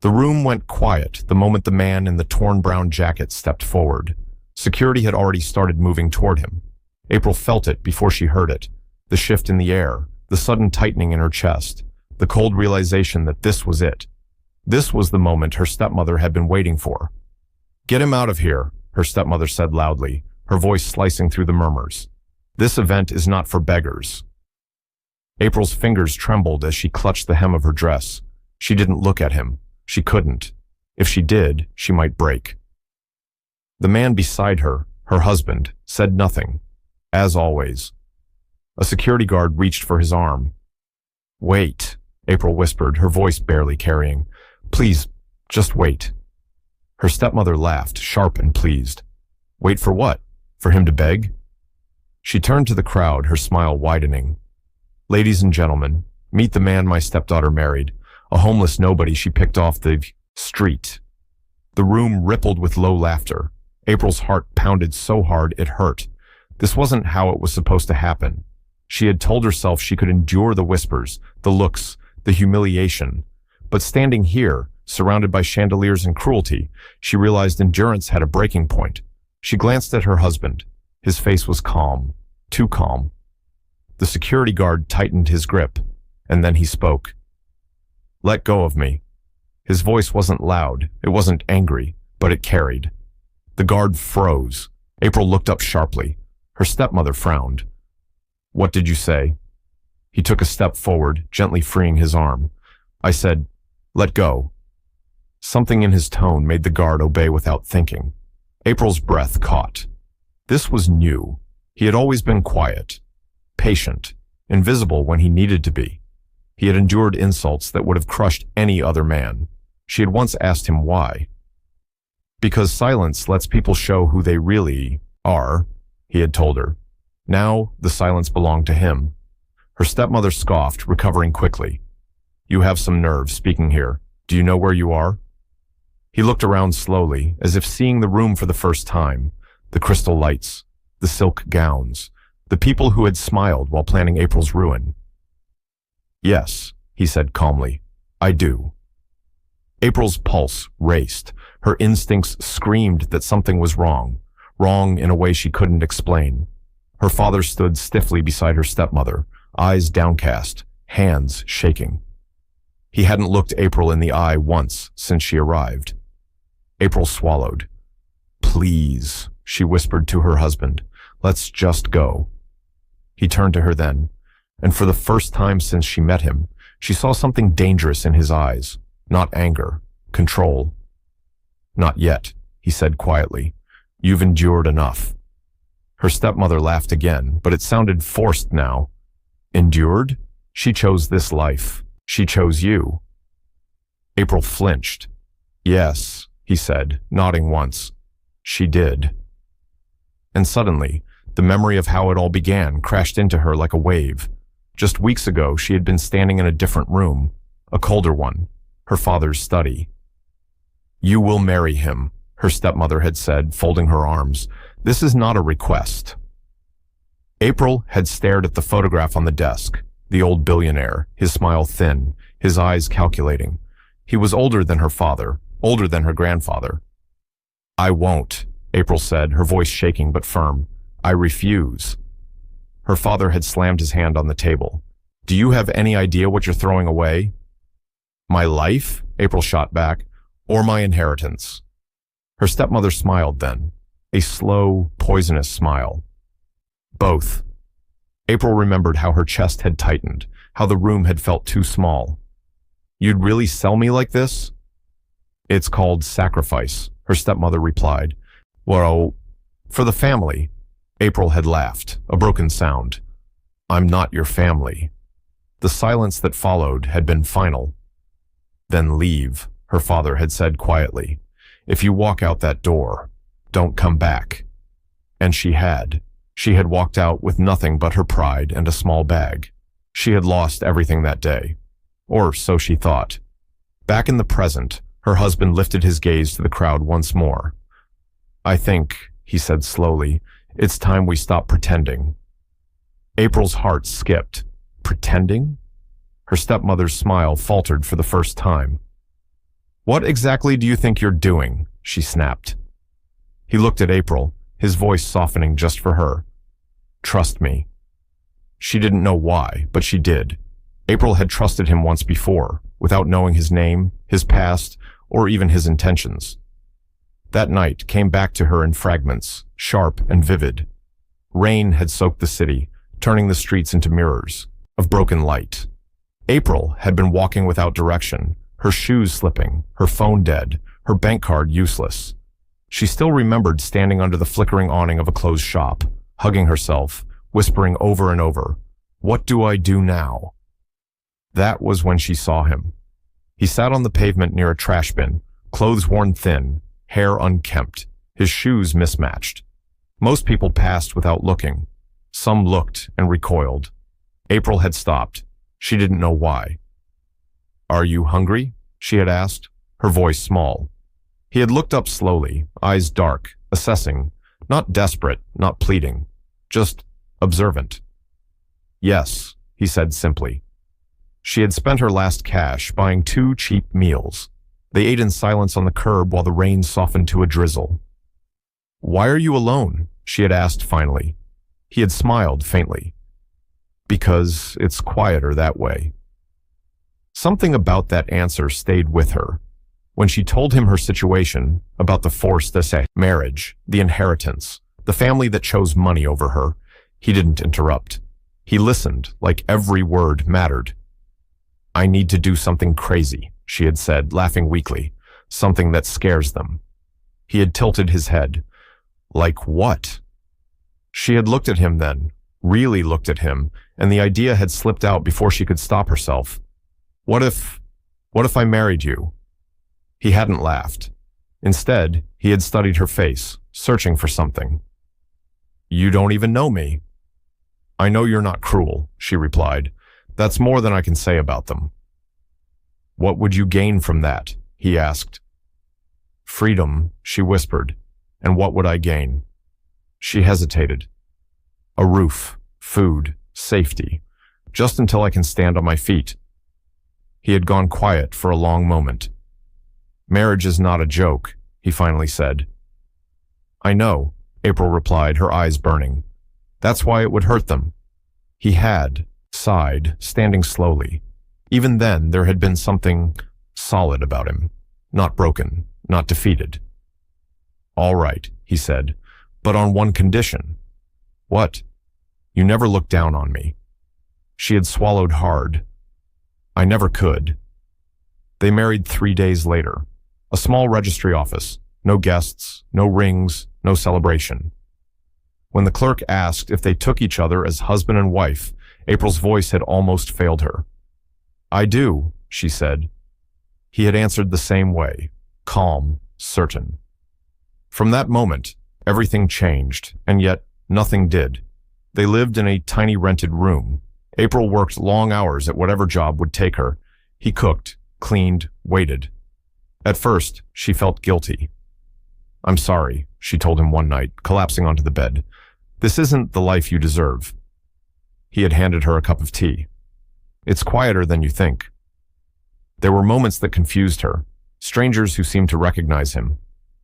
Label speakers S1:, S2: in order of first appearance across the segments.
S1: The room went quiet the moment the man in the torn brown jacket stepped forward. Security had already started moving toward him. April felt it before she heard it. The shift in the air, the sudden tightening in her chest, the cold realization that this was it. This was the moment her stepmother had been waiting for. "Get him out of here," her stepmother said loudly, her voice slicing through the murmurs. "This event is not for beggars." April's fingers trembled as she clutched the hem of her dress. She didn't look at him. She couldn't. If she did, she might break. The man beside her, her husband, said nothing. As always. A security guard reached for his arm. "Wait," April whispered, her voice barely carrying. "Please, just wait." Her stepmother laughed, sharp and pleased. Wait for what? For him to beg? She turned to the crowd, her smile widening. "Ladies and gentlemen, meet the man my stepdaughter married, a homeless nobody she picked off the street." The room rippled with low laughter. April's heart pounded so hard it hurt. This wasn't how it was supposed to happen. She had told herself she could endure the whispers, the looks, the humiliation. But standing here, surrounded by chandeliers and cruelty, she realized endurance had a breaking point. She glanced at her husband. His face was calm, too calm. The security guard tightened his grip, and then he spoke. "Let go of me." His voice wasn't loud, it wasn't angry, but it carried. The guard froze. April looked up sharply. Her stepmother frowned. "What did you say?" He took a step forward, gently freeing his arm. "I said, let go." Something in his tone made the guard obey without thinking. April's breath caught. This was new. He had always been quiet, patient, invisible when he needed to be. He had endured insults that would have crushed any other man. She had once asked him why. "Because silence lets people show who they really are," he had told her. Now, the silence belonged to him. Her stepmother scoffed, recovering quickly. "You have some nerve speaking here. Do you know where you are?" He looked around slowly, as if seeing the room for the first time. The crystal lights, the silk gowns, the people who had smiled while planning April's ruin. "Yes," he said calmly, "I do." April's pulse raced. Her instincts screamed that something was wrong in a way she couldn't explain. Her father stood stiffly beside her stepmother, eyes downcast, hands shaking. He hadn't looked April in the eye once since she arrived. April swallowed. "Please," she whispered to her husband, "let's just go." He turned to her then, and for the first time since she met him, she saw something dangerous in his eyes. Not anger, control. "Not yet," he said quietly. "You've endured enough." Her stepmother laughed again, but it sounded forced now. "Endured? She chose this life. She chose you." April flinched. "Yes," he said, nodding once. "She did." And suddenly, the memory of how it all began crashed into her like a wave. Just weeks ago, she had been standing in a different room, a colder one, her father's study. "You will marry him," her stepmother had said, folding her arms. "This is not a request." April had stared at the photograph on the desk, the old billionaire, his smile thin, his eyes calculating. He was older than her father, older than her grandfather. "I won't," April said, her voice shaking but firm. "I refuse." Her father had slammed his hand on the table. "Do you have any idea what you're throwing away?" "My life?" April shot back. "Or my inheritance?" Her stepmother smiled then, a slow, poisonous smile. "Both." April remembered how her chest had tightened, how the room had felt too small. "You'd really sell me like this?" "It's called sacrifice," her stepmother replied. "Well, for the family." April had laughed, a broken sound. "I'm not your family." The silence that followed had been final. "Then leave," her father had said quietly. "If you walk out that door, don't come back." And she had. She had walked out with nothing but her pride and a small bag. She had lost everything that day. Or so she thought. Back in the present, her husband lifted his gaze to the crowd once more. "I think," he said slowly, "it's time we stop pretending." April's heart skipped. Pretending? Her stepmother's smile faltered for the first time. What exactly do you think you're doing? She snapped. He looked at April, his voice softening just for her. Trust me. She didn't know why, but she did. April had trusted him once before, without knowing his name, his past, or even his intentions. That night came back to her in fragments, sharp and vivid. Rain had soaked the city, turning the streets into mirrors of broken light. April had been walking without direction, her shoes slipping, her phone dead, her bank card useless. She still remembered standing under the flickering awning of a closed shop, hugging herself, whispering over and over, "What do I do now?" That was when she saw him. He sat on the pavement near a trash bin, clothes worn thin, hair unkempt, his shoes mismatched. Most people passed without looking. Some looked and recoiled. April had stopped. She didn't know why. "Are you hungry?" she had asked, her voice small. He had looked up slowly, eyes dark, assessing, not desperate, not pleading, just observant. "Yes," he said simply. She had spent her last cash buying 2 cheap meals. They ate in silence on the curb while the rain softened to a drizzle. "Why are you alone?" she had asked finally. He had smiled faintly. "Because it's quieter that way." Something about that answer stayed with her. When she told him her situation, about the forced marriage, the inheritance, the family that chose money over her, he didn't interrupt. He listened, like every word mattered. "I need to do something crazy," she had said, laughing weakly, "something that scares them." He had tilted his head. "Like what?" She had looked at him then, really looked at him, and the idea had slipped out before she could stop herself. What if I married you?" He hadn't laughed. Instead, he had studied her face, searching for something. "You don't even know me." "I know you're not cruel," she replied. "That's more than I can say about them." "What would you gain from that?" he asked. "Freedom," she whispered. "And what would I gain?" She hesitated. "A roof, food, safety, just until I can stand on my feet." He had gone quiet for a long moment. "Marriage is not a joke," he finally said. "I know," April replied, her eyes burning. "That's why it would hurt them." He had sighed, standing slowly. Even then, there had been something solid about him, not broken, not defeated. "All right," he said, "but on one condition." "What?" "You never look down on me." She had swallowed hard. "I never could." They married 3 days later. A small registry office, no guests, no rings, no celebration. When the clerk asked if they took each other as husband and wife, April's voice had almost failed her. "I do," she said. He had answered the same way, calm, certain. From that moment, everything changed, and yet nothing did. They lived in a tiny rented room. April worked long hours at whatever job would take her. He cooked, cleaned, waited. At first, she felt guilty. "I'm sorry," she told him one night, collapsing onto the bed. "This isn't the life you deserve." He had handed her a cup of tea. "It's quieter than you think." There were moments that confused her, strangers who seemed to recognize him.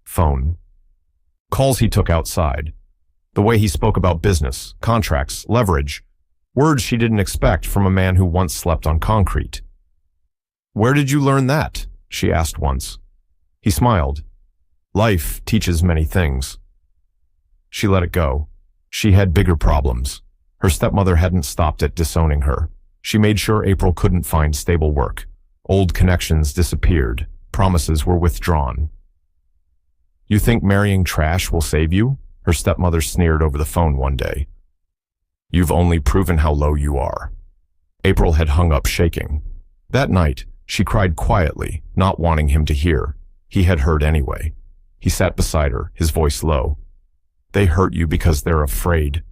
S1: Phone. Calls he took outside. The way he spoke about business, contracts, leverage, words she didn't expect from a man who once slept on concrete. "Where did you learn that?" she asked once. He smiled. "Life teaches many things." She let it go. She had bigger problems. Her stepmother hadn't stopped at disowning her. She made sure April couldn't find stable work. Old connections disappeared. Promises were withdrawn. "You think marrying trash will save you?" her stepmother sneered over the phone one day. "You've only proven how low you are." April had hung up shaking. That night, she cried quietly, not wanting him to hear. He had heard anyway. He sat beside her, his voice low. "They hurt you because they're afraid."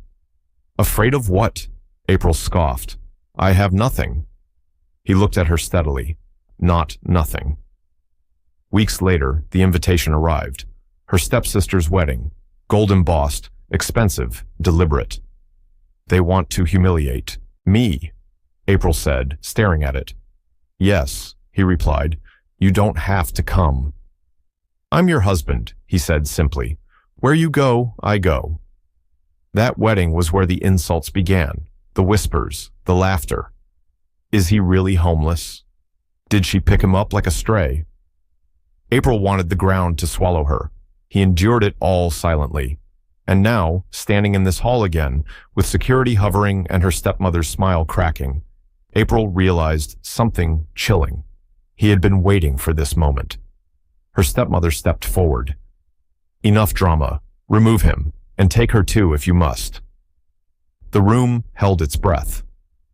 S1: "Afraid of what?" April scoffed. "I have nothing." He looked at her steadily. Not nothing. Weeks later, the invitation arrived. Her stepsister's wedding. Gold embossed, expensive, deliberate. "They want to humiliate me," April said, staring at it. "Yes," he replied. You don't have to come. I'm your husband, he said simply. Where you go, I go. That wedding was where the insults began, the whispers, the laughter. Is he really homeless? Did she pick him up like a stray? April wanted the ground to swallow her. He endured it all silently. And now, standing in this hall again, with security hovering and her stepmother's smile cracking, April realized something chilling. He had been waiting for this moment. Her stepmother stepped forward. Enough drama. Remove him, and take her too if you must. The room held its breath.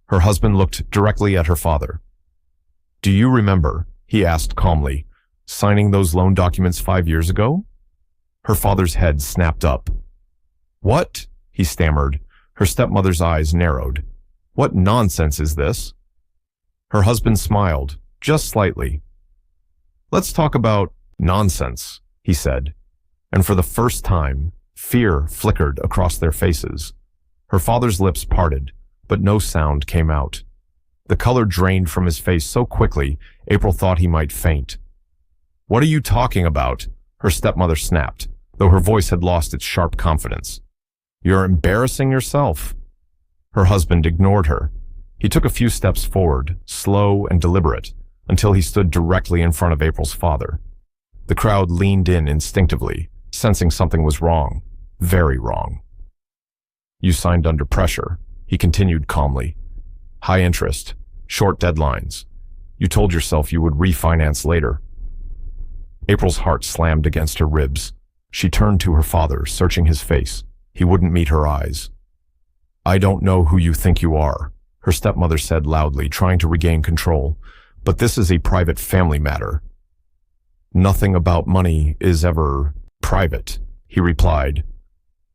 S1: Her husband looked directly at her father. Do you remember, he asked calmly, signing those loan documents 5 years ago? Her father's head snapped up. What? He stammered. Her stepmother's eyes narrowed. What nonsense is this? Her husband smiled, just slightly. Let's talk about nonsense, he said. And for the first time, fear flickered across their faces. Her father's lips parted, but no sound came out. The color drained from his face so quickly, April thought he might faint. What are you talking about? Her stepmother snapped, though her voice had lost its sharp confidence. You're embarrassing yourself. Her husband ignored her. He took a few steps forward, slow and deliberate, until he stood directly in front of April's father. The crowd leaned in instinctively, sensing something was wrong, very wrong. You signed under pressure, he continued calmly. High interest, short deadlines. You told yourself you would refinance later. April's heart slammed against her ribs. She turned to her father, searching his face. He wouldn't meet her eyes. I don't know who you think you are, her stepmother said loudly, trying to regain control. But this is a private family matter. Nothing about money is ever private, he replied.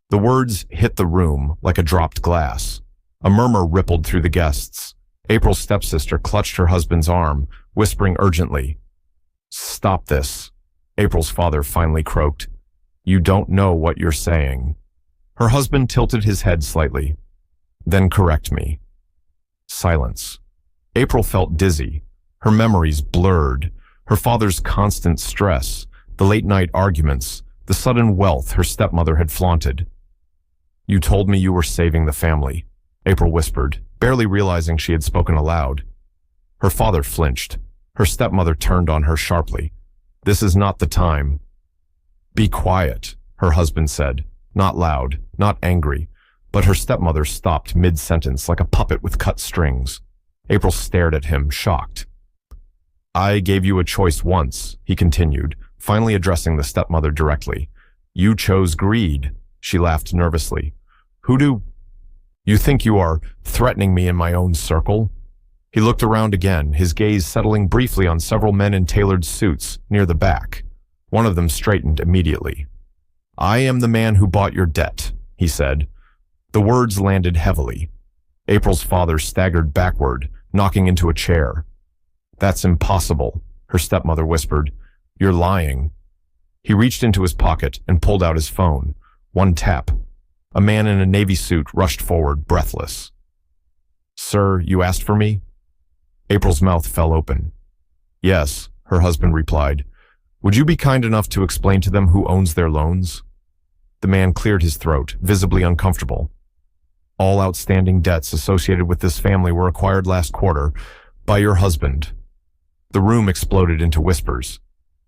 S1: The words hit the room like a dropped glass. A murmur rippled through the guests. April's stepsister clutched her husband's arm, whispering urgently. Stop this, April's father finally croaked. You don't know what you're saying. Her husband tilted his head slightly. Then correct me. Silence. April felt dizzy. Her memories blurred. Her father's constant stress, the late-night arguments, the sudden wealth her stepmother had flaunted. You told me you were saving the family, April whispered, barely realizing she had spoken aloud. Her father flinched. Her stepmother turned on her sharply. This is not the time. Be quiet, her husband said, not loud, not angry, but her stepmother stopped mid-sentence like a puppet with cut strings. April stared at him, shocked. I gave you a choice once, he continued, finally addressing the stepmother directly. You chose greed, she laughed nervously. Who do you think you are, threatening me in my own circle? He looked around again, his gaze settling briefly on several men in tailored suits near the back. One of them straightened immediately. I am the man who bought your debt, he said. The words landed heavily. April's father staggered backward, knocking into a chair. That's impossible, her stepmother whispered. You're lying. He reached into his pocket and pulled out his phone. One tap. A man in a navy suit rushed forward, breathless. Sir, you asked for me? April's mouth fell open. Yes, her husband replied. Would you be kind enough to explain to them who owns their loans? The man cleared his throat, visibly uncomfortable. All outstanding debts associated with this family were acquired last quarter by your husband. The room exploded into whispers.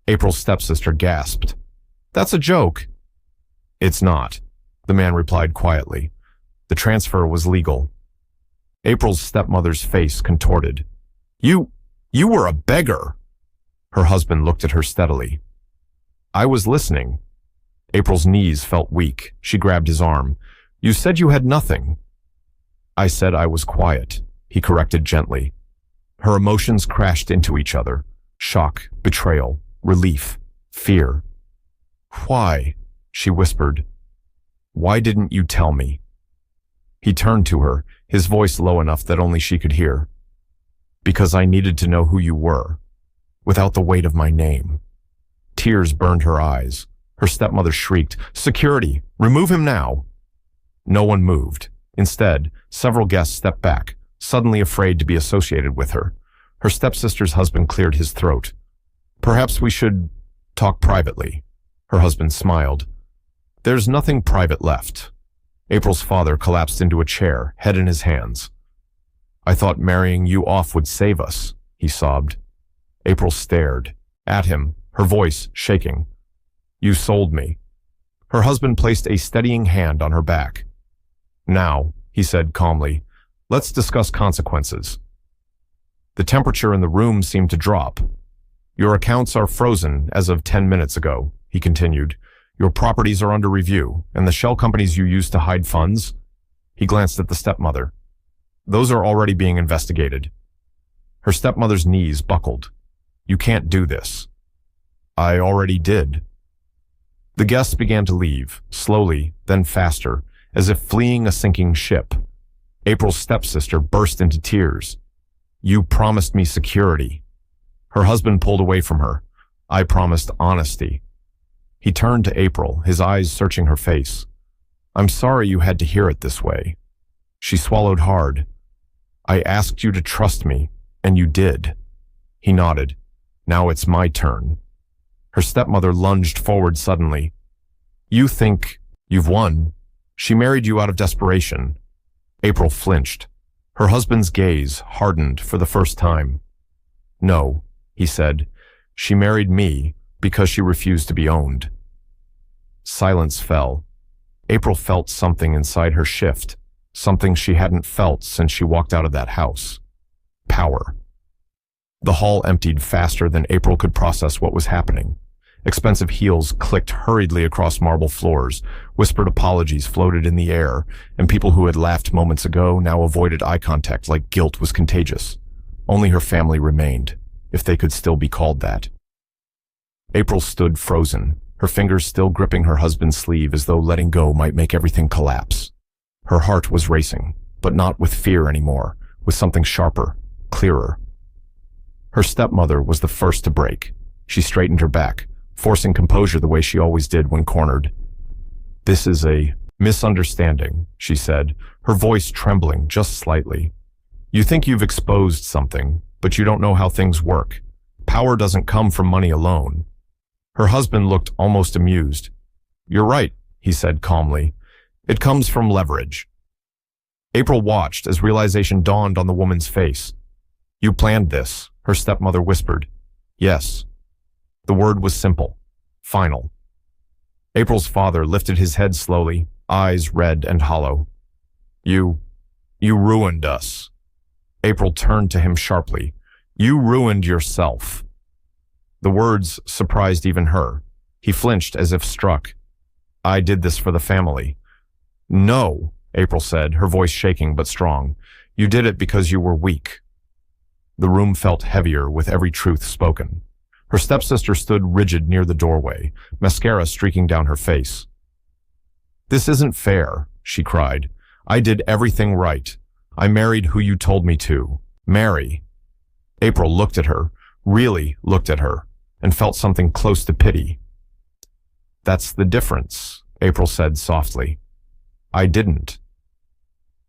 S1: April's stepsister gasped. That's a joke. It's not, the man replied quietly. The transfer was legal. April's stepmother's face contorted. You were a beggar. Her husband looked at her steadily. I was listening. April's knees felt weak. She grabbed his arm. You said you had nothing. I said I was quiet, he corrected gently. Her emotions crashed into each other. Shock, betrayal, relief, fear. Why? She whispered. Why didn't you tell me? He turned to her, his voice low enough that only she could hear. Because I needed to know who you were, without the weight of my name. Tears burned her eyes. Her stepmother shrieked, Security! Remove him now! No one moved. Instead, several guests stepped back, suddenly afraid to be associated with her. Her stepsister's husband cleared his throat. Perhaps we should talk privately. Her husband smiled. There's nothing private left. April's father collapsed into a chair, head in his hands. I thought marrying you off would save us, he sobbed. April stared at him, her voice shaking. You sold me. Her husband placed a steadying hand on her back. Now, he said calmly, let's discuss consequences. The temperature in the room seemed to drop. Your accounts are frozen as of 10 minutes ago, he continued. Your properties are under review, and the shell companies you used to hide funds? He glanced at the stepmother. Those are already being investigated. Her stepmother's knees buckled. You can't do this. I already did. The guests began to leave, slowly, then faster, as if fleeing a sinking ship. April's stepsister burst into tears. You promised me security. Her husband pulled away from her. I promised honesty. He turned to April, his eyes searching her face. I'm sorry you had to hear it this way. She swallowed hard. I asked you to trust me, and you did. He nodded. Now it's my turn. Her stepmother lunged forward suddenly. You think you've won. She married you out of desperation. April flinched. Her husband's gaze hardened for the first time. No, he said. She married me because she refused to be owned. Silence fell. April felt something inside her shift, something she hadn't felt since she walked out of that house. Power. The hall emptied faster than April could process what was happening. Expensive heels clicked hurriedly across marble floors, whispered apologies floated in the air, and people who had laughed moments ago now avoided eye contact like guilt was contagious. Only her family remained, if they could still be called that. April stood frozen, her fingers still gripping her husband's sleeve as though letting go might make everything collapse. Her heart was racing, but not with fear anymore, with something sharper, clearer. Her stepmother was the first to break. She straightened her back, forcing composure the way she always did when cornered. This is a misunderstanding, she said, her voice trembling just slightly. You think you've exposed something, but you don't know how things work. Power doesn't come from money alone. Her husband looked almost amused. You're right, he said calmly. It comes from leverage. April watched as realization dawned on the woman's face. You planned this, her stepmother whispered. Yes. The word was simple, final. April's father lifted his head slowly, eyes red and hollow. You ruined us. April turned to him sharply. You ruined yourself. The words surprised even her. He flinched as if struck. I did this for the family. No, April said, her voice shaking but strong. You did it because you were weak. The room felt heavier with every truth spoken. Her stepsister stood rigid near the doorway, mascara streaking down her face. This isn't fair, she cried. I did everything right. I married who you told me to. Marry. April looked at her, really looked at her, and felt something close to pity. That's the difference, April said softly. I didn't.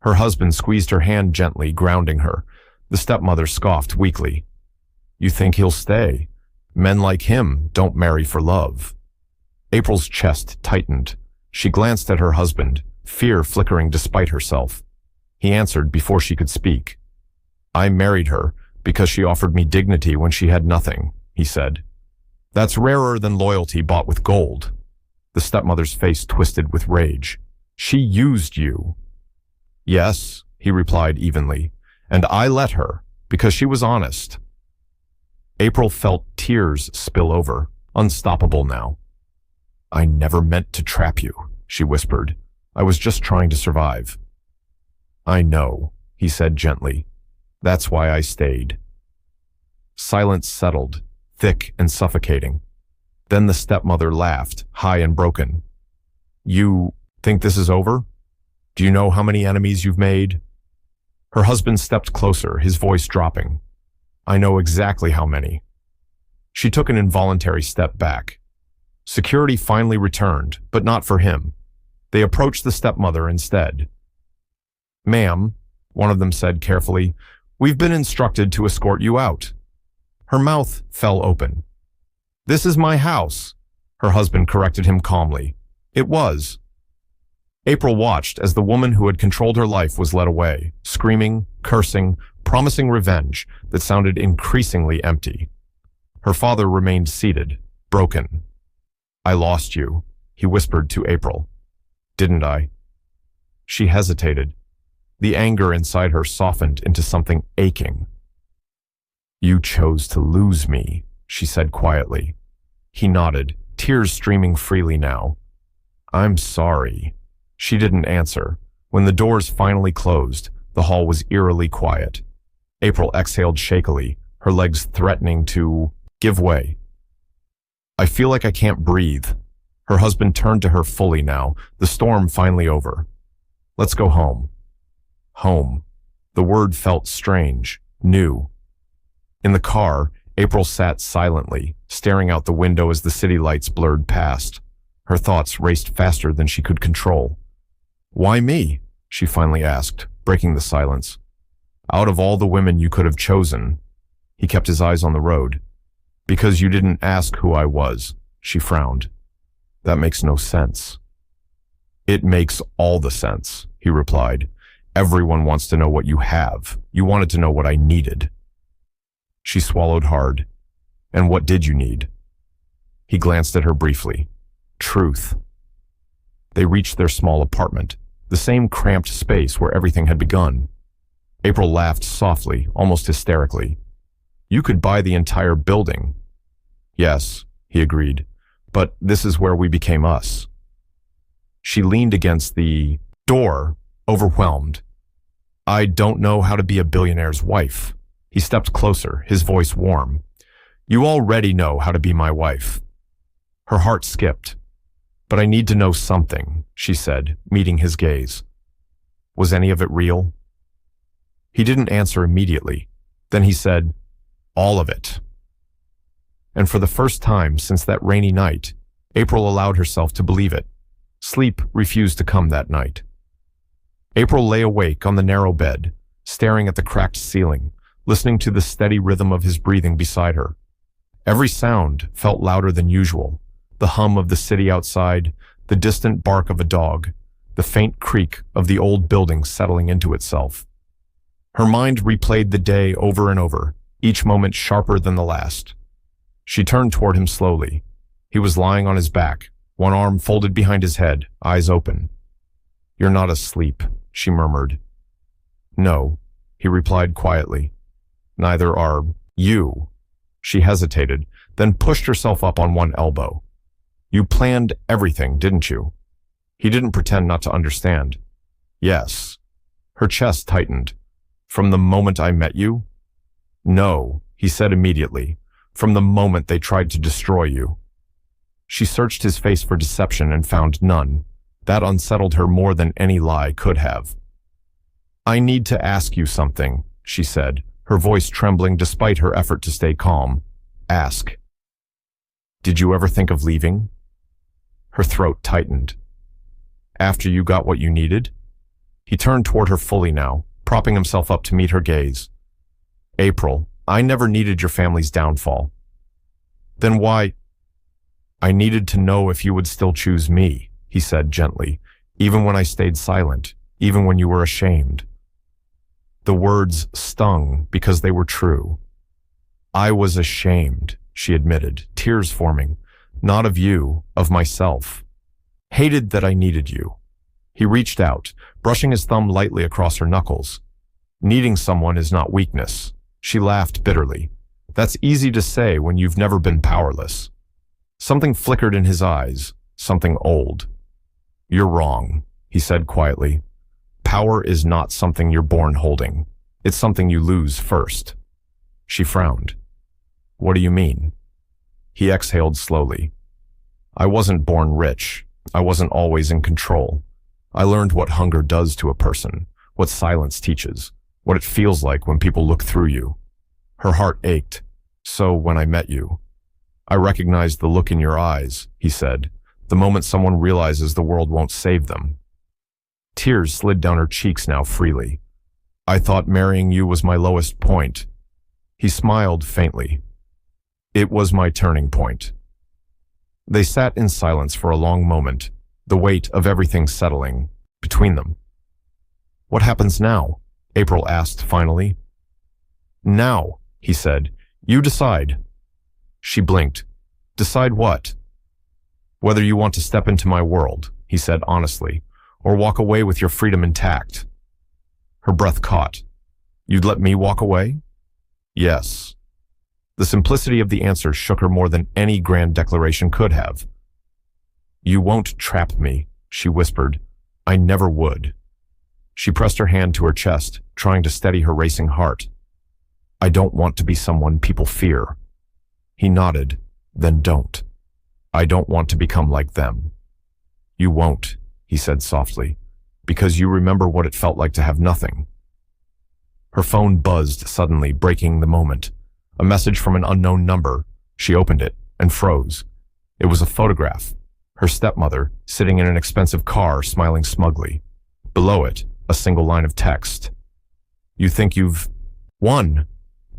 S1: Her husband squeezed her hand gently, grounding her. The stepmother scoffed weakly. You think he'll stay? Men like him don't marry for love. April's chest tightened. She glanced at her husband, fear flickering despite herself. He answered before she could speak. I married her because she offered me dignity when she had nothing, he said. That's rarer than loyalty bought with gold. The stepmother's face twisted with rage. She used you. Yes, he replied evenly, and I let her because she was honest. April felt tears spill over, unstoppable now. I never meant to trap you, she whispered. I was just trying to survive. I know, he said gently. That's why I stayed. Silence settled, thick and suffocating. Then the stepmother laughed, high and broken. You think this is over? Do you know how many enemies you've made? Her husband stepped closer, his voice dropping. I know exactly how many. She took an involuntary step back. Security finally returned, but not for him. They approached the stepmother instead. Ma'am, one of them said carefully, we've been instructed to escort you out. Her mouth fell open. This is my house. Her husband corrected him calmly. It was. April watched as the woman who had controlled her life was led away, screaming, cursing, promising revenge that sounded increasingly empty. Her father remained seated, broken. I lost you, he whispered to April. Didn't I? She hesitated. The anger inside her softened into something aching. You chose to lose me, she said quietly. He nodded, tears streaming freely now. I'm sorry. She didn't answer. When the doors finally closed, the hall was eerily quiet. April exhaled shakily, her legs threatening to give way. I feel like I can't breathe. Her husband turned to her fully now, the storm finally over. Let's go home. Home. The word felt strange, new. In the car, April sat silently, staring out the window as the city lights blurred past. Her thoughts raced faster than she could control. Why me? She finally asked, breaking the silence. Out of all the women you could have chosen. He kept his eyes on the road. Because you didn't ask who I was, she frowned. That makes no sense. It makes all the sense, he replied. Everyone wants to know what you have. You wanted to know what I needed. She swallowed hard. And what did you need? He glanced at her briefly. Truth. They reached their small apartment, the same cramped space where everything had begun. April laughed softly, almost hysterically. You could buy the entire building. Yes, he agreed, but this is where we became us. She leaned against the door, overwhelmed. I don't know how to be a billionaire's wife. He stepped closer, his voice warm. You already know how to be my wife. Her heart skipped. But I need to know something, she said, meeting his gaze. Was any of it real? He didn't answer immediately. Then he said, all of it. And for the first time since that rainy night, April allowed herself to believe it. Sleep refused to come that night. April lay awake on the narrow bed, staring at the cracked ceiling, listening to the steady rhythm of his breathing beside her. Every sound felt louder than usual. The hum of the city outside, the distant bark of a dog, the faint creak of the old building settling into itself. Her mind replayed the day over and over, each moment sharper than the last. She turned toward him slowly. He was lying on his back, one arm folded behind his head, eyes open. You're not asleep, she murmured. No, he replied quietly. Neither are you. She hesitated, then pushed herself up on one elbow. You planned everything, didn't you? He didn't pretend not to understand. Yes. Her chest tightened. From the moment I met you? No, he said immediately. From the moment they tried to destroy you. She searched his face for deception and found none. That unsettled her more than any lie could have. I need to ask you something, she said, her voice trembling despite her effort to stay calm. Ask. Did you ever think of leaving? Her throat tightened. After you got what you needed? He turned toward her fully now, propping himself up to meet her gaze. April, I never needed your family's downfall. Then why? I needed to know if you would still choose me, he said gently, even when I stayed silent, even when you were ashamed. The words stung because they were true. I was ashamed, she admitted, tears forming. Not of you, of myself. Hated that I needed you. He reached out, brushing his thumb lightly across her knuckles. Needing someone is not weakness. She laughed bitterly. That's easy to say when you've never been powerless. Something flickered in his eyes, something old. You're wrong, he said quietly. Power is not something you're born holding. It's something you lose first. She frowned. What do you mean? He exhaled slowly. I wasn't born rich. I wasn't always in control. I learned what hunger does to a person, what silence teaches, what it feels like when people look through you. Her heart ached. So when I met you, I recognized the look in your eyes, he said, the moment someone realizes the world won't save them. Tears slid down her cheeks now freely. I thought marrying you was my lowest point. He smiled faintly. It was my turning point. They sat in silence for a long moment, the weight of everything settling between them. What happens now? April asked finally. Now, he said. You decide. She blinked. Decide what? Whether you want to step into my world, he said honestly, or walk away with your freedom intact. Her breath caught. You'd let me walk away? Yes. The simplicity of the answer shook her more than any grand declaration could have. You won't trap me, she whispered. I never would. She pressed her hand to her chest, trying to steady her racing heart. I don't want to be someone people fear. He nodded. Then don't. I don't want to become like them. You won't, he said softly, because you remember what it felt like to have nothing. Her phone buzzed suddenly, breaking the moment. A message from an unknown number. She opened it and froze. It was a photograph. Her stepmother, sitting in an expensive car, smiling smugly. Below it, a single line of text. You think you've won.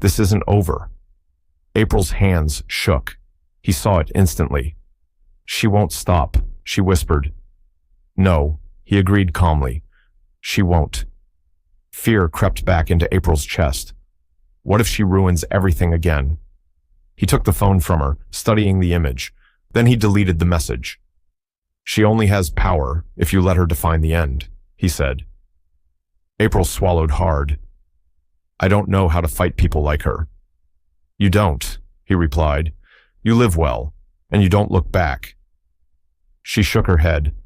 S1: This isn't over. April's hands shook. He saw it instantly. She won't stop, she whispered. No, he agreed calmly. She won't. Fear crept back into April's chest. What if she ruins everything again? He took the phone from her, studying the image. Then he deleted the message. She only has power if you let her define the end, he said. April swallowed hard. I don't know how to fight people like her. You don't, he replied. You live well, and you don't look back. She shook her head.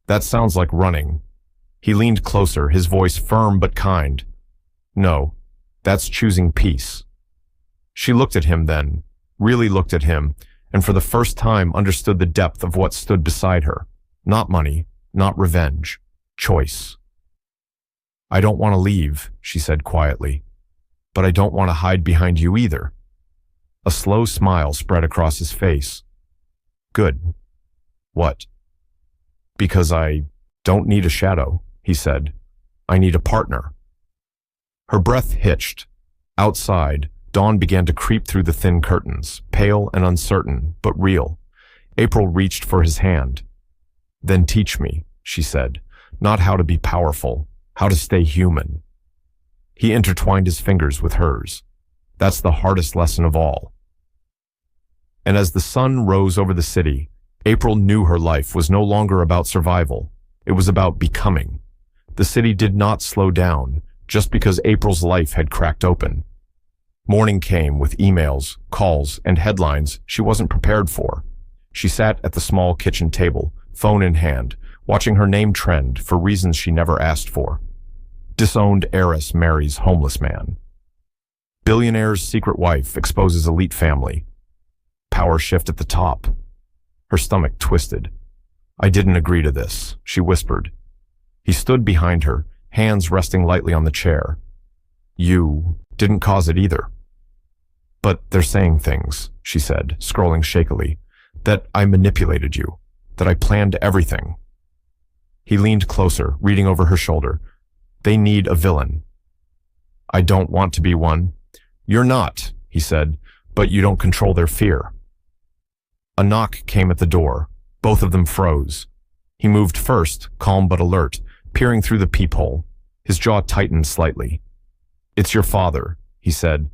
S1: That sounds like running. He leaned closer, his voice firm but kind. No, that's choosing peace. She looked at him then, really looked at him, and for the first time understood the depth of what stood beside her. Not money, not revenge, choice. I don't want to leave, she said quietly, but I don't want to hide behind you either. A slow smile spread across his face. Good. What? Because I don't need a shadow, he said. I need a partner. Her breath hitched. Outside, dawn began to creep through the thin curtains, pale and uncertain, but real. April reached for his hand. Then teach me, she said, not how to be powerful, how to stay human. He intertwined his fingers with hers. That's the hardest lesson of all. And as the sun rose over the city, April knew her life was no longer about survival. It was about becoming. The city did not slow down just because April's life had cracked open. Morning came with emails, calls, and headlines she wasn't prepared for. She sat at the small kitchen table, phone in hand, watching her name trend for reasons she never asked for. Disowned heiress marries homeless man. Billionaire's secret wife exposes elite family. Power shift at the top. Her stomach twisted. I didn't agree to this, she whispered. He stood behind her, hands resting lightly on the chair. You didn't cause it either. But they're saying things, she said, scrolling shakily, that I manipulated you, that I planned everything. He leaned closer, reading over her shoulder. They need a villain. I don't want to be one. You're not, he said, but you don't control their fear. A knock came at the door. Both of them froze. He moved first, calm but alert, peering through the peephole. His jaw tightened slightly. It's your father, he said.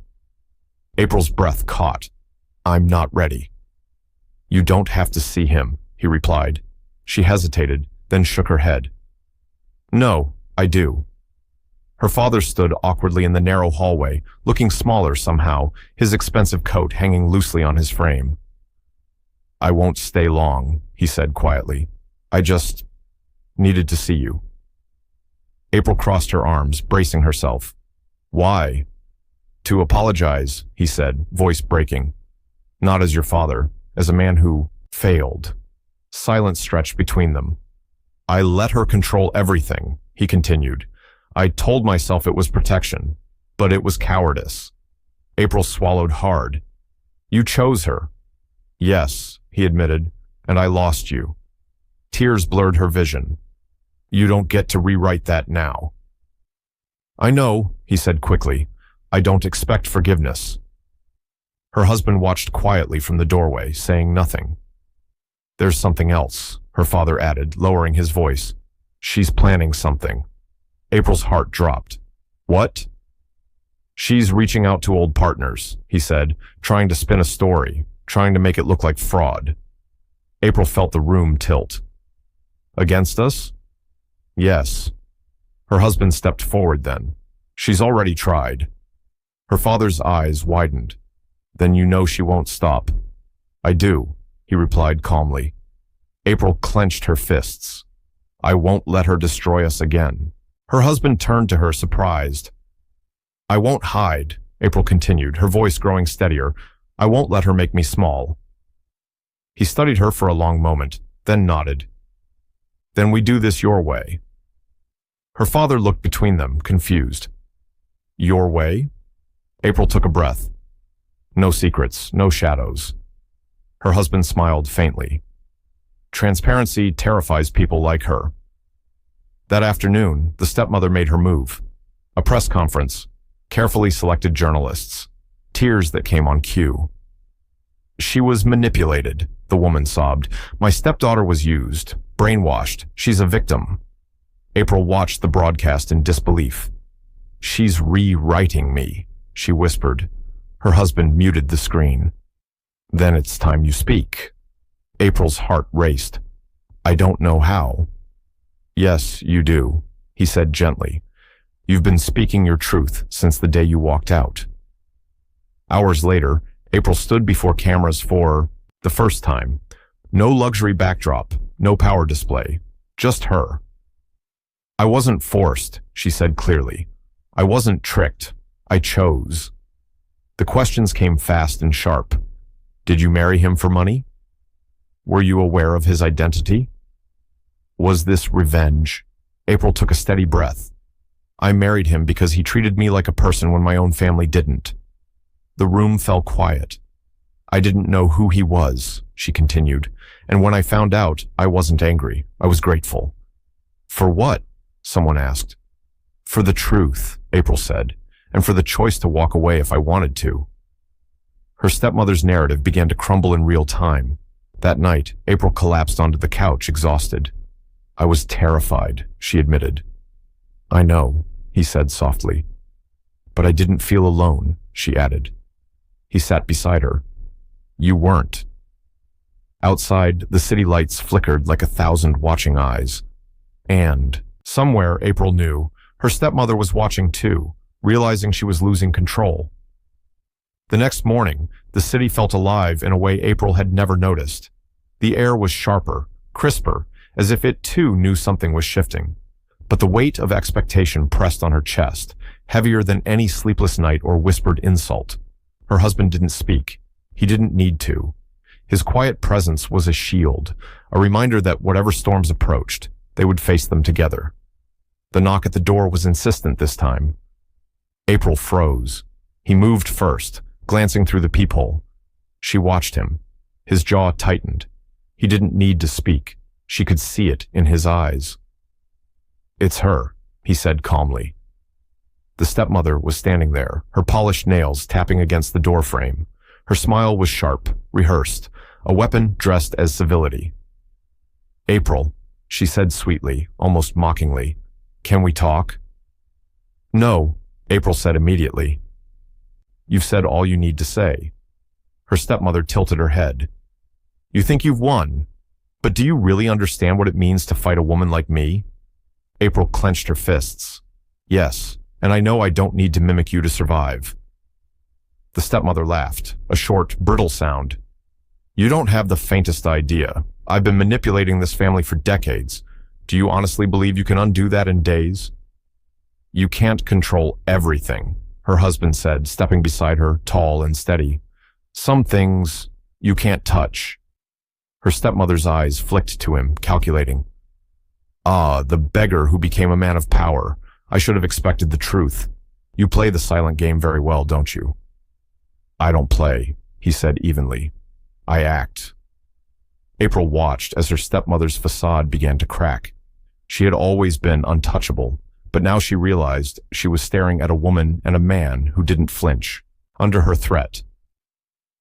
S1: April's breath caught. I'm not ready. You don't have to see him, he replied. She hesitated, then shook her head. No, I do. Her father stood awkwardly in the narrow hallway, looking smaller somehow, his expensive coat hanging loosely on his frame. I won't stay long, he said quietly. I just needed to see you. April crossed her arms, bracing herself. Why? To apologize, he said, voice breaking. Not as your father, as a man who failed. Silence stretched between them. I let her control everything, he continued. I told myself it was protection, but it was cowardice. April swallowed hard. You chose her. Yes, he admitted, and I lost you. Tears blurred her vision. You don't get to rewrite that now. I know, he said quickly. I don't expect forgiveness. Her husband watched quietly from the doorway, saying nothing. "There's something else," her father added, lowering his voice. "She's planning something." April's heart dropped. "What?" "She's reaching out to old partners," he said, trying to spin a story, trying to make it look like fraud. April felt the room tilt. "Against us?" "Yes." Her husband stepped forward then. "She's already tried." Her father's eyes widened. "Then you know she won't stop." "I do," he replied calmly. April clenched her fists. "I won't let her destroy us again." Her husband turned to her, surprised. "I won't hide," April continued, her voice growing steadier. "I won't let her make me small." He studied her for a long moment, then nodded. "Then we do this your way." Her father looked between them, confused. "Your way?" April took a breath. "No secrets, no shadows." Her husband smiled faintly. "Transparency terrifies people like her." That afternoon, the stepmother made her move. A press conference, carefully selected journalists, tears that came on cue. "She was manipulated," the woman sobbed. "My stepdaughter was used, brainwashed. She's a victim." April watched the broadcast in disbelief. "She's rewriting me," she whispered. Her husband muted the screen. "Then it's time you speak." April's heart raced. "I don't know how." "Yes, you do," he said gently. "You've been speaking your truth since the day you walked out." Hours later, April stood before cameras for the first time. No luxury backdrop, no power display, just her. "I wasn't forced," she said clearly. "I wasn't tricked. I chose." The questions came fast and sharp. Did you marry him for money? Were you aware of his identity? Was this revenge? April took a steady breath. "I married him because he treated me like a person when my own family didn't." The room fell quiet. "I didn't know who he was," she continued, "and when I found out, I wasn't angry. I was grateful." "For what?" someone asked. "For the truth," April said, "and for the choice to walk away if I wanted to." Her stepmother's narrative began to crumble in real time. That night, April collapsed onto the couch, exhausted. "I was terrified," she admitted. "I know," he said softly. "But I didn't feel alone," she added. He sat beside her. "You weren't." Outside, the city lights flickered like 1,000 watching eyes. And, somewhere, April knew, her stepmother was watching too, realizing she was losing control. The next morning, the city felt alive in a way April had never noticed. The air was sharper, crisper, as if it too knew something was shifting. But the weight of expectation pressed on her chest, heavier than any sleepless night or whispered insult. Her husband didn't speak. He didn't need to. His quiet presence was a shield, a reminder that whatever storms approached, they would face them together. The knock at the door was insistent this time. April froze. He moved first, glancing through the peephole. She watched him. His jaw tightened. He didn't need to speak. She could see it in his eyes. "It's her," he said calmly. The stepmother was standing there, her polished nails tapping against the doorframe. Her smile was sharp, rehearsed, a weapon dressed as civility. "April," she said sweetly, almost mockingly, "can we talk?" "No," April said immediately. "You've said all you need to say." Her stepmother tilted her head. "You think you've won, but do you really understand what it means to fight a woman like me?" April clenched her fists. "Yes, and I know I don't need to mimic you to survive." The stepmother laughed, a short, brittle sound. "You don't have the faintest idea. I've been manipulating this family for decades. Do you honestly believe you can undo that in days?" "You can't control everything," her husband said, stepping beside her, tall and steady. "Some things you can't touch." Her stepmother's eyes flicked to him, calculating. "Ah, the beggar who became a man of power. I should have expected the truth. You play the silent game very well, don't you?" "I don't play," he said evenly. "I act." April watched as her stepmother's facade began to crack. She had always been untouchable, but now she realized she was staring at a woman and a man who didn't flinch. Under her threat,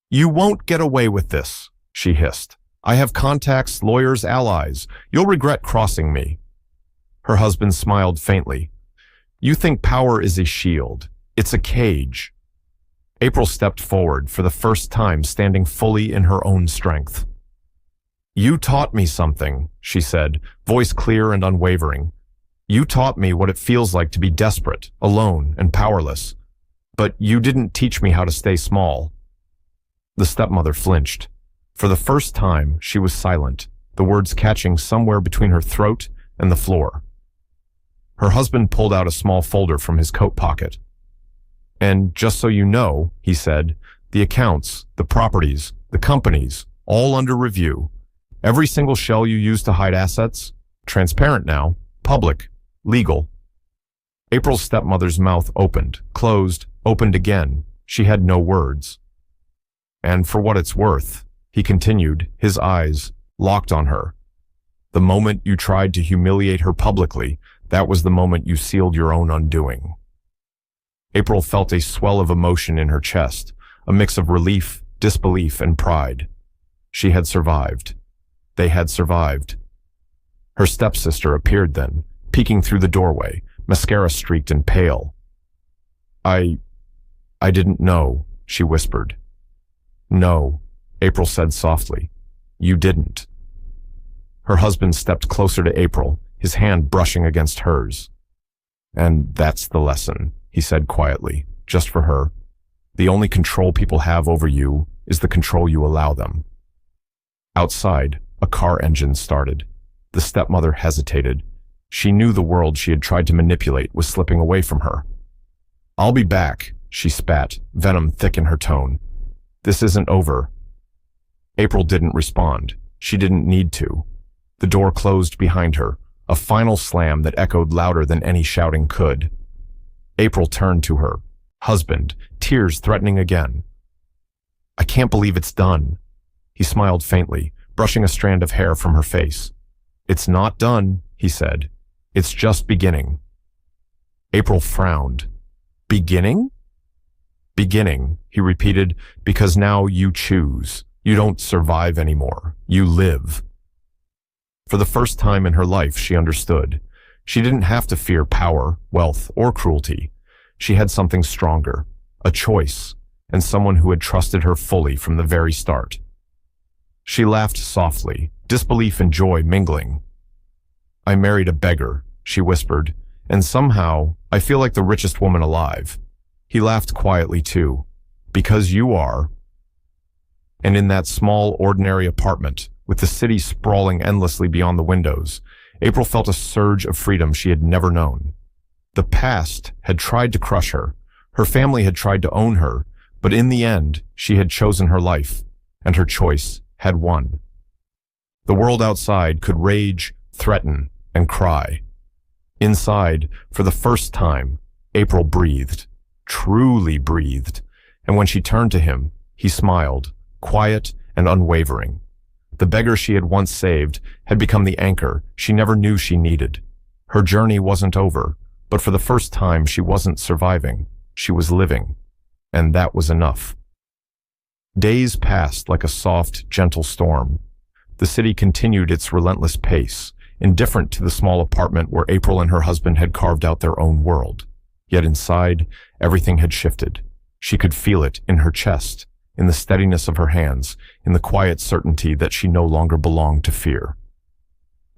S1: You won't get away with this, she hissed. I have contacts, lawyers, allies. You'll regret crossing me. Her husband smiled faintly. You think power is a shield. It's a cage. April stepped forward, for the first time standing fully in her own strength. You taught me something, she said, voice clear and unwavering. You taught me what it feels like to be desperate, alone, and powerless. But you didn't teach me how to stay small. The stepmother flinched. For the first time, she was silent, the words catching somewhere between her throat and the floor. Her husband pulled out a small folder from his coat pocket. And just so you know, he said, the accounts, the properties, the companies, all under review. Every single shell you use to hide assets, transparent now, public, legal. April's stepmother's mouth opened, closed, opened again. She had no words. And for what it's worth, he continued, his eyes locked on her. The moment you tried to humiliate her publicly, that was the moment you sealed your own undoing. April felt a swell of emotion in her chest, a mix of relief, disbelief, and pride. She had survived. They had survived. Her stepsister appeared then, peeking through the doorway, mascara streaked and pale. I didn't know, she whispered. No, April said softly. You didn't. Her husband stepped closer to April, his hand brushing against hers. And that's the lesson, he said quietly, just for her. The only control people have over you is the control you allow them. Outside, a car engine started. The stepmother hesitated. She knew the world she had tried to manipulate was slipping away from her. I'll be back, she spat, venom thick in her tone. This isn't over. April didn't respond. She didn't need to. The door closed behind her, a final slam that echoed louder than any shouting could. April turned to her husband, tears threatening again. I can't believe it's done. He smiled faintly, brushing a strand of hair from her face. It's not done, he said. It's just beginning. April frowned. Beginning? Beginning, he repeated, because now you choose. You don't survive anymore. You live. For the first time in her life, she understood. She didn't have to fear power, wealth, or cruelty. She had something stronger, a choice, and someone who had trusted her fully from the very start. She laughed softly, disbelief and joy mingling. I married a beggar, she whispered, and somehow I feel like the richest woman alive. He laughed quietly too. Because you are. And in that small, ordinary apartment, with the city sprawling endlessly beyond the windows, April felt a surge of freedom she had never known. The past had tried to crush her. Her family had tried to own her, but in the end, she had chosen her life, and her choice had won. The world outside could rage, threaten, and cry. Inside, for the first time, April breathed, truly breathed, and when she turned to him, he smiled, quiet and unwavering. The beggar she had once saved had become the anchor she never knew she needed. Her journey wasn't over, but for the first time she wasn't surviving, she was living, and that was enough. Days passed like a soft, gentle storm. The city continued its relentless pace, indifferent to the small apartment where April and her husband had carved out their own world. Yet inside, everything had shifted. She could feel it in her chest, in the steadiness of her hands, in the quiet certainty that she no longer belonged to fear.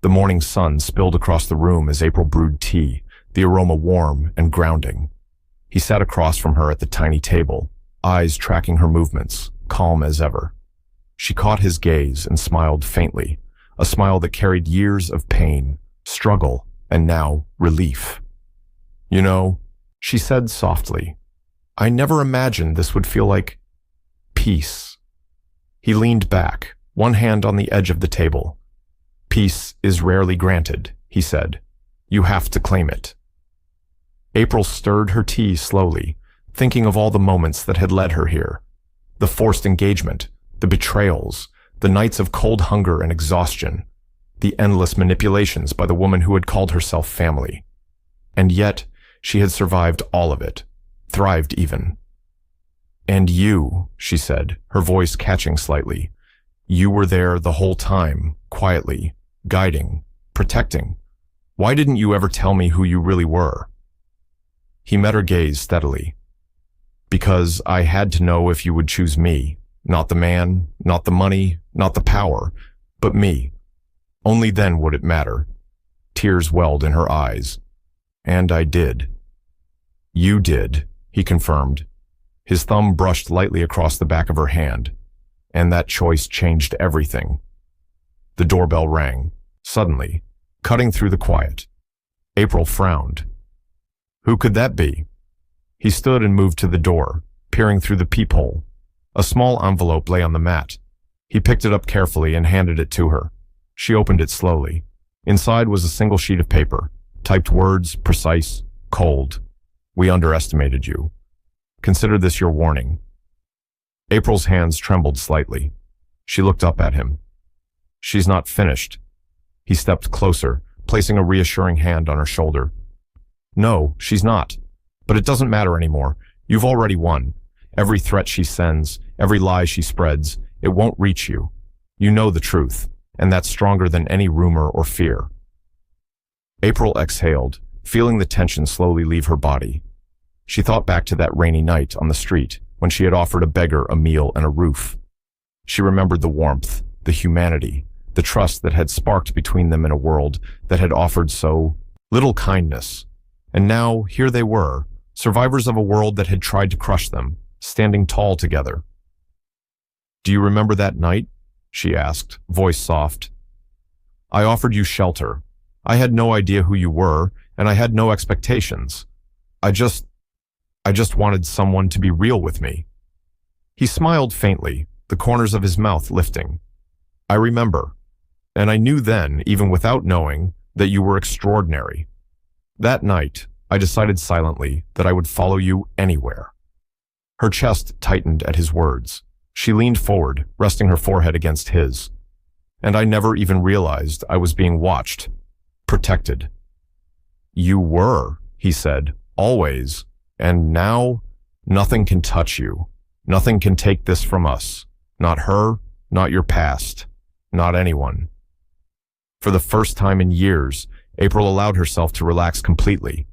S1: The morning sun spilled across the room as April brewed tea, the aroma warm and grounding. He sat across from her at the tiny table, eyes tracking her movements, calm as ever. She caught his gaze and smiled faintly, a smile that carried years of pain, struggle, and now relief. You know, she said softly, I never imagined this would feel like peace. He leaned back, one hand on the edge of the table. Peace is rarely granted, he said. You have to claim it. April stirred her tea slowly, thinking of all the moments that had led her here. The forced engagement, the betrayals, the nights of cold hunger and exhaustion, the endless manipulations by the woman who had called herself family. And yet, she had survived all of it, thrived even. "And you," she said, her voice catching slightly. "You were there the whole time, quietly, guiding, protecting. Why didn't you ever tell me who you really were?" He met her gaze steadily. "Because I had to know if you would choose me, not the man, not the money, not the power, but me. Only then would it matter." Tears welled in her eyes. "And I did." "You did," he confirmed. His thumb brushed lightly across the back of her hand. "And that choice changed everything." The doorbell rang, suddenly, cutting through the quiet. April frowned. Who could that be? He stood and moved to the door, peering through the peephole. A small envelope lay on the mat. He picked it up carefully and handed it to her. She opened it slowly. Inside was a single sheet of paper, typed words, precise, cold. "We underestimated you. Consider this your warning." April's hands trembled slightly. She looked up at him. "She's not finished." He stepped closer, placing a reassuring hand on her shoulder. "No, she's not. But it doesn't matter anymore. You've already won. Every threat she sends, every lie she spreads, it won't reach you. You know the truth, and that's stronger than any rumor or fear." April exhaled, feeling the tension slowly leave her body. She thought back to that rainy night on the street when she had offered a beggar a meal and a roof. She remembered the warmth, the humanity, the trust that had sparked between them in a world that had offered so little kindness. And now, here they were, survivors of a world that had tried to crush them, standing tall together. "Do you remember that night?" she asked, voice soft. "I offered you shelter. I had no idea who you were, and I had no expectations. I just wanted someone to be real with me." He smiled faintly, the corners of his mouth lifting. "I remember. And I knew then, even without knowing, that you were extraordinary. That night, I decided silently that I would follow you anywhere." Her chest tightened at his words. She leaned forward, resting her forehead against his. "And I never even realized I was being watched, protected." "You were," he said, "always. And now, nothing can touch you. Nothing can take this from us. Not her, not your past, not anyone." For the first time in years, April allowed herself to relax completely.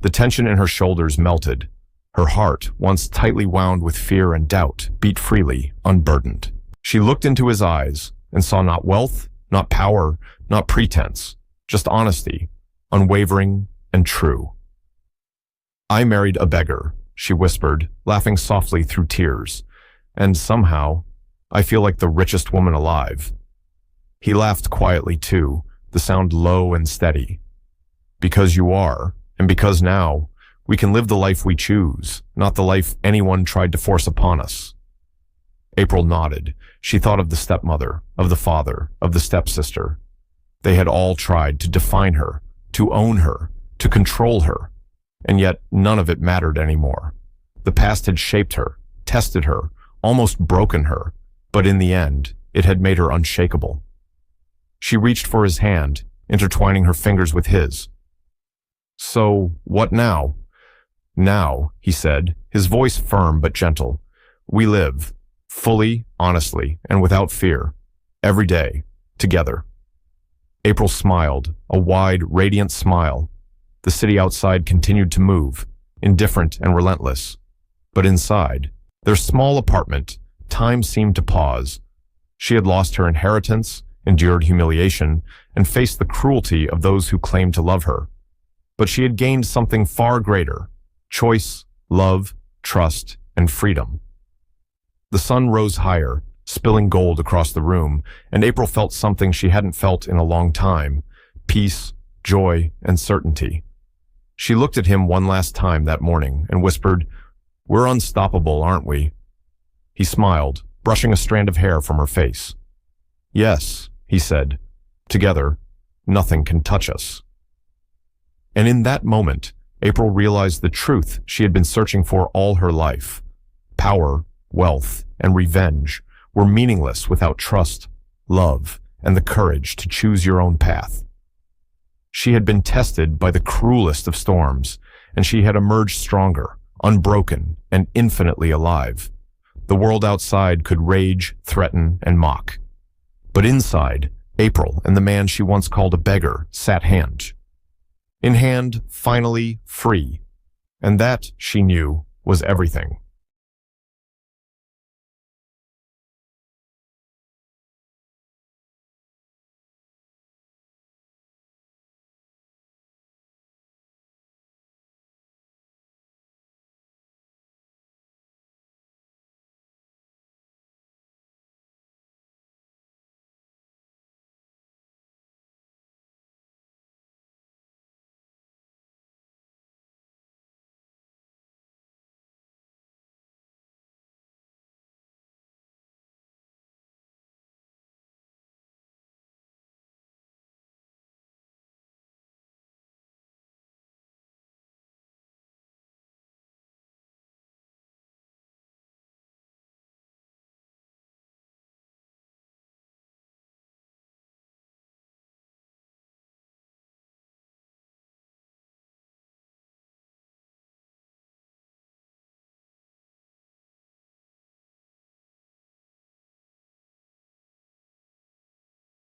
S1: The tension in her shoulders melted. Her heart, once tightly wound with fear and doubt, beat freely, unburdened. She looked into his eyes and saw not wealth, not power, not pretense, just honesty, unwavering and true. "I married a beggar," she whispered, laughing softly through tears. "And somehow, I feel like the richest woman alive." He laughed quietly too, the sound low and steady. "Because you are, and because now, we can live the life we choose, not the life anyone tried to force upon us." April nodded. She thought of the stepmother, of the father, of the stepsister. They had all tried to define her, to own her, to control her, and yet none of it mattered anymore. The past had shaped her, tested her, almost broken her, but in the end, it had made her unshakable. She reached for his hand, intertwining her fingers with his. "So, what now?" "Now," he said, his voice firm but gentle, "we live, fully, honestly, and without fear, every day, together." April smiled, a wide, radiant smile. The city outside continued to move, indifferent and relentless. But inside, their small apartment, time seemed to pause. She had lost her inheritance, endured humiliation, and faced the cruelty of those who claimed to love her. But she had gained something far greater: choice, love, trust, and freedom. The sun rose higher, spilling gold across the room, and April felt something she hadn't felt in a long time: peace, joy, and certainty. She looked at him one last time that morning and whispered, "We're unstoppable, aren't we?" He smiled, brushing a strand of hair from her face. "Yes," he said, "together, nothing can touch us." And in that moment, April realized the truth she had been searching for all her life. Power, wealth, and revenge were meaningless without trust, love, and the courage to choose your own path. She had been tested by the cruelest of storms, and she had emerged stronger, unbroken, and infinitely alive. The world outside could rage, threaten, and mock. But inside, April and the man she once called a beggar sat hand in hand, finally free. And that, she knew, was everything.